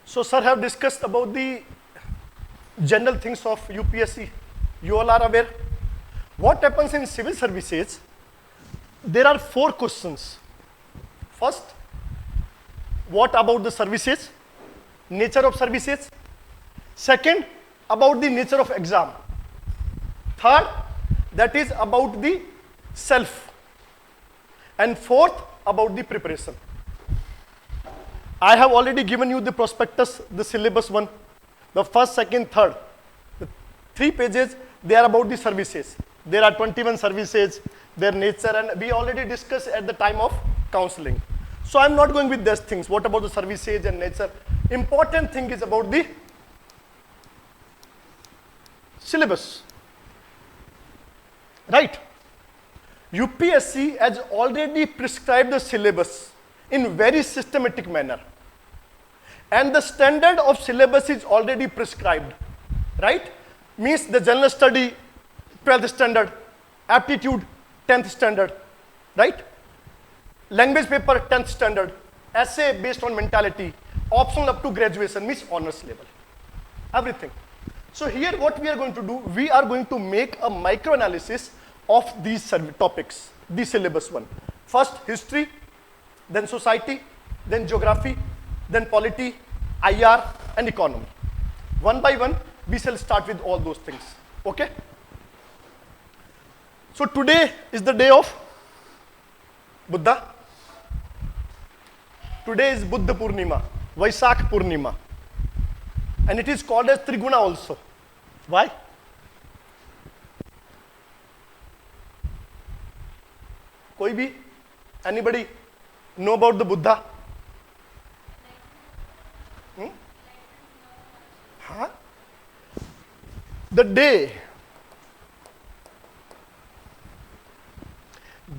So sir have discussed about the general things of UPSC. You all are aware. What happens in civil services? There are 4 questions. First, what about the services? Nature of services. Second, about the nature of exam. Third, that is about the self. And fourth, about the preparation. I have already given you the prospectus, the syllabus one, the first, second, third. The 3 pages, they are about the services. There are 21 services, their nature, and we already discussed at the time of counseling. So I'm not going with these things. What about the services and nature? Important thing is about the syllabus. Right? UPSC has already prescribed the syllabus in very systematic manner. And the standard of syllabus is already prescribed. Right? Means the general study, 12th standard, aptitude, 10th standard. Right? Language paper, 10th standard, essay based on mentality, optional up to graduation, means honors level. Everything. So here what we are going to do, we are going to make a micro-analysis of these topics, the syllabus one. First, history, then society, then geography, then polity, IR, and economy. One by one, we shall start with all those things. Okay? So today is the day of Buddha. Today is Buddha Purnima, Vaisakh Purnima. And it is called as Triguna also. Why? Koi bhi? Anybody know about the Buddha? Huh? The day.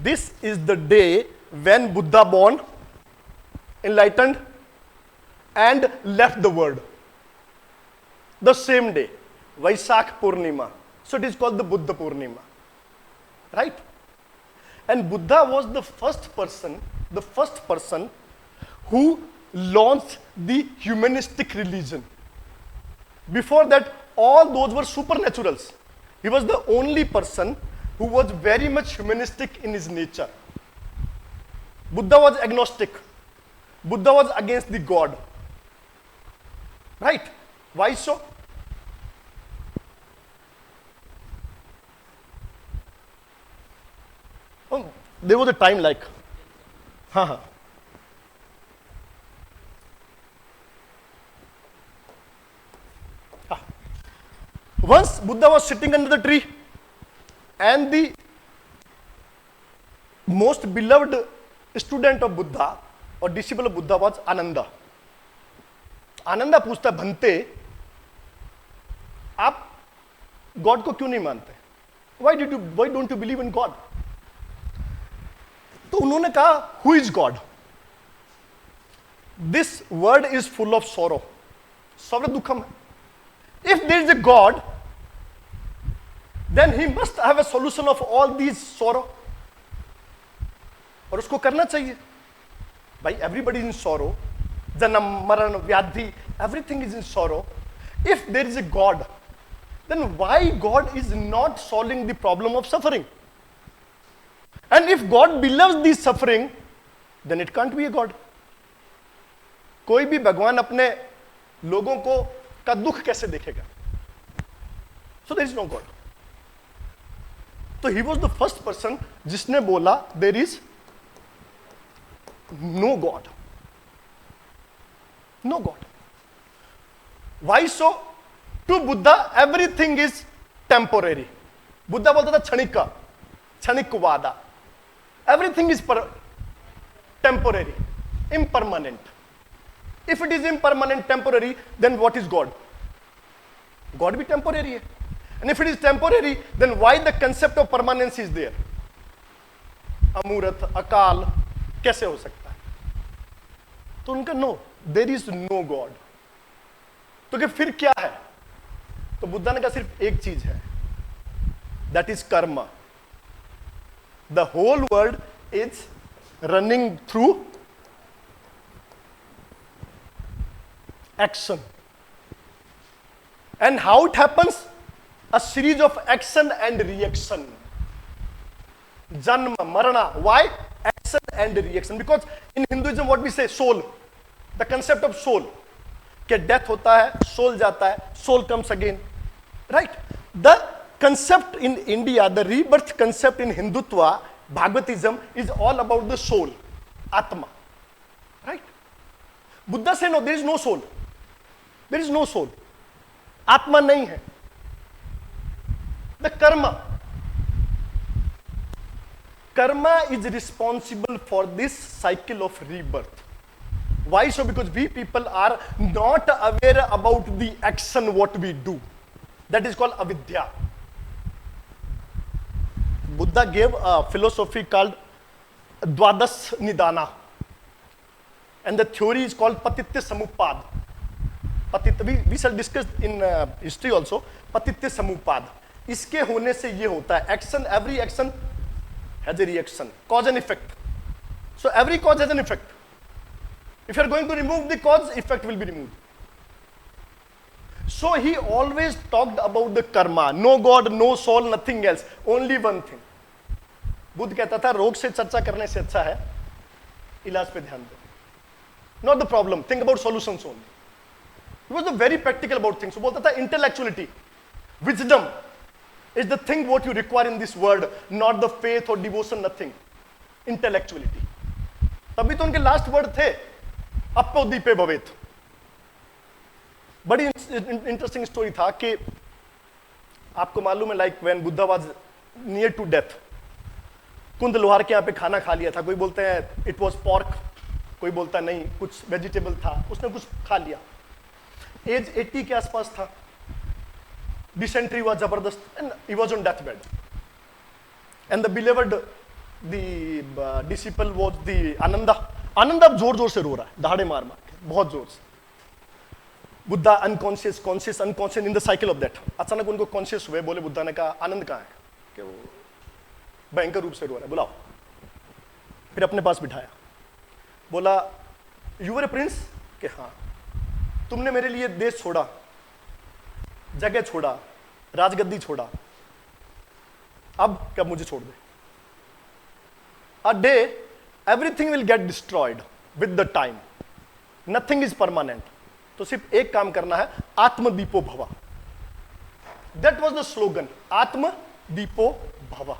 This is the day when Buddha born, enlightened, and left the world. The same day, Vaisakh Purnima. So it is called the Buddha Purnima. Right? And Buddha was the first person who launched the humanistic religion. Before that, all those were supernaturals. He was the only person who was very much humanistic in his nature. Buddha was agnostic. Buddha was against the God. Right? Why so? Oh, there was a time like, Once Buddha was sitting under the tree, and the most beloved student of Buddha or disciple of Buddha was Ananda. Ananda पूछता भंते आप God को क्यों नहीं मानते? Why don't you believe in God? तो उन्होंने कहा, who is God? This word is full of sorrow. Sorrow दुखम है. If there is a God, then he must have a solution of all these sorrow. और उसको करना चाहिए. भाई, everybody is in sorrow. Janam, Maran, Vyadhi, everything is in sorrow. If there is a God, then why God is not solving the problem of suffering? And if God beloves the suffering, then it can't be a God. कोई भी भगवान अपने लोगों को का दुख कैसे देखेगा? So there is no God. So he was the first person जिसने बोला there is no God. No God. Why so? To Buddha, everything is temporary. Buddha बोलता था क्षणिक, क्षणिकवादा. Everything is temporary, impermanent. If it is impermanent, temporary, then what is God? God भी temporary है. And if it is temporary, then why the concept of permanence is there? अमूर्त, अकाल, कैसे हो सकता है? तो उनका no, there is no God. तो कि फिर क्या है? तो बुद्धा ने कहा सिर्फ एक चीज है, that is karma. The whole world is running through action. And how it happens? A series of action and reaction. Janma, marana. Why? Action and reaction. Because in Hinduism what we say, soul. The concept of soul. कि death होता है, soul जाता है, soul comes again. Right? The concept in India, the rebirth concept in Hindutva, Bhagavatism, is all about the soul. Atma. Right? Buddha said no, there is no soul. There is no soul. Atma nahi hai. The karma. Karma is responsible for this cycle of rebirth. Why so? Because we people are not aware about the action what we do. That is called avidya. Buddha gave a philosophy called Dvadas Nidana. And the theory is called Patitya Samupad. We shall discuss in history also. Patitya Samupad. इसके होने से ये होता है. Action, every action has a reaction. Cause and effect. So every cause has an effect. If you are going to remove the cause, effect will be removed. So he always talked about the karma. No God, no soul, nothing else. Only one thing. Buddha कहता था रोग से चर्चा करने से अच्छा है इलाज पे ध्यान दो. Not the problem. Think about solutions only. He was very practical about things. So बोलता था intellectuality, wisdom is the thing what you require in this world, not the faith or devotion, nothing. Intellectuality. तभी तो उनके last word थे अप्पो दीपे भवेत. बड़ी interesting story था कि आपको मालूम है like when Buddha was near to death, Cunda लोहार के यहाँ पे खाना खा लिया था. कोई बोलते हैं इट वाज पॉर्क, कोई बोलता नहीं कुछ वेजिटेबल था, उसने कुछ खा लिया. एज 80 के आसपास था. डिसेंट्री हुआ जबरदस्त and he was on death bed. And the beloved the disciple was the Ananda. Ananda जोर जोर से रो रहा है, दहाड़े मार मार के, बहुत जोर से. Buddha unconscious, conscious, unconscious in the cycle of that. अचानक उनको कॉन्शियस हुए, बोले बुद्धा ने कहा आनंद कहाँ है, कि वो भयंकर रूप से रो रहा है, बुलाओ. फिर अपने पास बिठाया, बोला यू वर ए प्रिंस, कि हाँ. तुमने मेरे लिए देश छोड़ा, जगह छोड़ा, राजगद्दी छोड़ा, अब कब मुझे छोड़ दे. A day everything will get destroyed with the time, nothing is permanent. तो सिर्फ एक काम करना है, आत्म दीपो भवा. दैट वॉज द स्लोगन, आत्म दीपो भवा.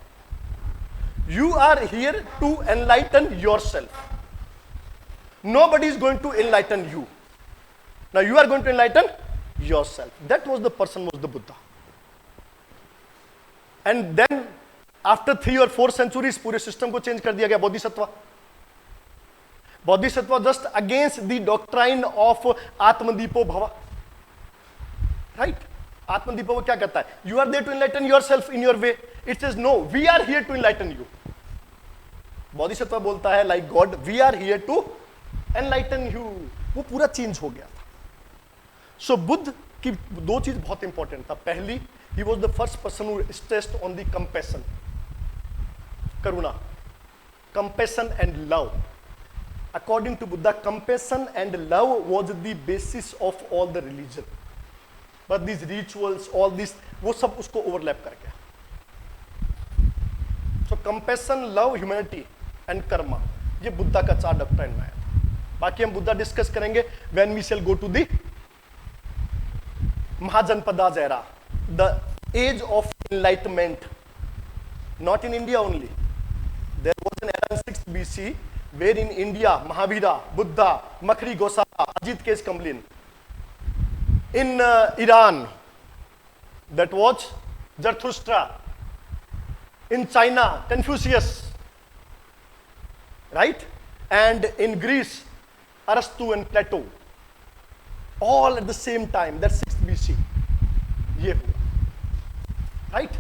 You are here to enlighten yourself. Nobody is going to enlighten you. Now you are going to enlighten yourself. That was the person, was the Buddha. And then after 3 or 4 centuries पूरे system को change कर दिया गया. Bodhisattva. Bodhisattva just against the doctrine of आत्मदीपो भवा. Right? आत्मदीपो भवा क्या कहता है? You are there to enlighten yourself in your way. It says no, we are here to enlighten you. Bodhisattva बोलता है like God, we are here to enlighten you. वो पूरा change हो गया था. So बुद्ध की 2 चीज बहुत इंपॉर्टेंट था. पहली, he was the first person who stressed on the compassion, Karuna, compassion and love. According to Buddha, compassion and love was the basis of all the religion. But these rituals, all this, वो सब उसको overlap कर गया. So compassion, love, humanity and karma, ये बुद्धा का 4 doctrine में आया था. बाकी हम बुद्धा डिस्कस करेंगे when we shall go to the Mahajanapadas era, the age of enlightenment. Not in India only. There was an era in 6th BC where in India, Mahavira, Buddha, Makhri Gosala, Ajit Kes Kamlin. In Iran, that was Zarathustra. In China, Confucius, right? And in Greece, Aristotle and Plato, all at the same time. That's 6th BC. ये हुआ, right?